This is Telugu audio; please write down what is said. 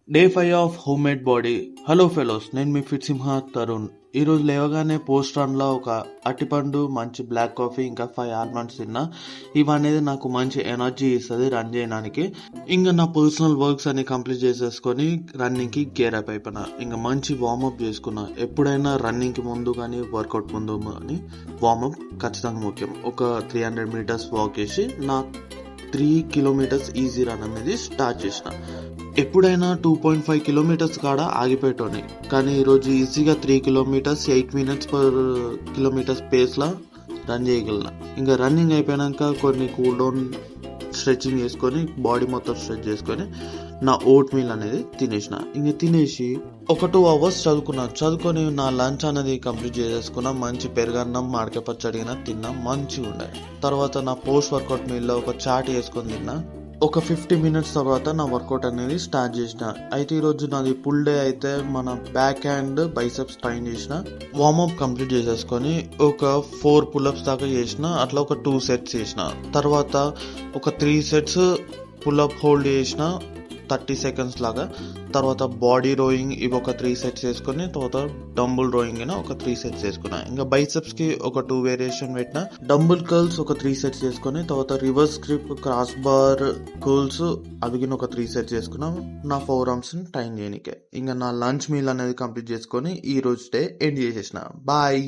Day 5 of home made body. Hello fellows, నేను మీ ఫిట్ సింహ తరుణ్. ఈరోజు లేవగానే పోస్ట్ రన్లో ఒక అరటిపండు, మంచి బ్లాక్ కాఫీ, ఇంకా 5 ఆల్మండ్స్ తిన్నా. ఇవనేది నాకు మంచి ఎనర్జీ ఇస్తుంది రన్ చేయడానికి. ఇంకా నా పర్సనల్ వర్క్స్ అన్ని కంప్లీట్ చేసేసుకొని రన్నింగ్కి గేర్ అప్ అయిపోయినా. ఇంకా మంచి వార్మప్ చేసుకున్నా. ఎప్పుడైనా రన్నింగ్కి ముందు కానీ వర్కౌట్ ముందు కానీ వార్మప్ ఖచ్చితంగా ముఖ్యం. ఒక 300 మీటర్స్ వాక్ చేసి నా 3 కిలోమీటర్స్ ఈజీ రన్ అనేది స్టార్ట్ చేసిన. ఎప్పుడైనా 2.5 కిలోమీటర్స్ కాడ ఆగిపోయేటోని, కానీ ఈరోజు ఈజీగా 3 కిలోమీటర్స్ 8 మినిట్స్ పర్ కిలోమీటర్స్ పేస్లా రన్ చేయగలను. ఇంకా రన్నింగ్ అయిపోయాక కొన్ని కూల్ డౌన్ స్ట్రెచ్చింగ్ చేసుకొని బాడీ మొత్తం స్ట్రెచ్ చేసుకొని నా ఓట్ మీల్ అనేది తినేసిన. ఇంక తినేసి ఒక 2 అవర్స్ చదువుకొని నా లంచ్ అనేది కంప్లీట్ చేసేసుకున్నా. మంచి పెరుగన్నం, మామిడికాయ పచ్చడి తిన్నా, మంచిగా ఉండే. తర్వాత నా పోస్ట్ వర్కౌట్ మీల్లో ఒక చాట్ వేసుకొని తిన్నా. ఒక 50 మినిట్స్ తర్వాత నా వర్కౌట్ అనేది స్టార్ట్ చేసిన. అయితే ఈరోజు నాది ఫుల్ డే అయితే మన బ్యాక్ హ్యాండ్ బైసెప్స్ ట్రైన్ చేసిన. వార్మప్ కంప్లీట్ చేసేసుకొని ఒక 4 పుల్అప్స్ దాకా చేసిన. అట్లా ఒక 2 సెట్స్ చేసిన. తర్వాత ఒక 3 సెట్స్ పుల్అప్ హోల్డ్ చేసిన 30 సెకండ్స్ లాగా. తర్వాత బాడీ రోయింగ్ ఇవి ఒక 3 సెట్స్ వేసుకొని, తర్వాత డంబుల్ రోయింగ్ ఒక 3 సెట్స్ వేసుకున్నా. ఇంకా బైసెప్స్ కి ఒక 2 వేరియేషన్ పెట్టిన. డంబుల్ కర్ల్స్ ఒక 3 సెట్స్ వేసుకొని, తర్వాత reverse grip, cross bar curls అవి ఒక 3 సెట్స్ వేసుకున్నా నా 4 ఆర్మ్స్ ని ట్రైన్ చేయనికే. ఇంకా నా లంచ్ మీల్ అనేది కంప్లీట్ చేసుకొని ఈ రోజు డే ఎండ్ చేసేసిన. బాయ్.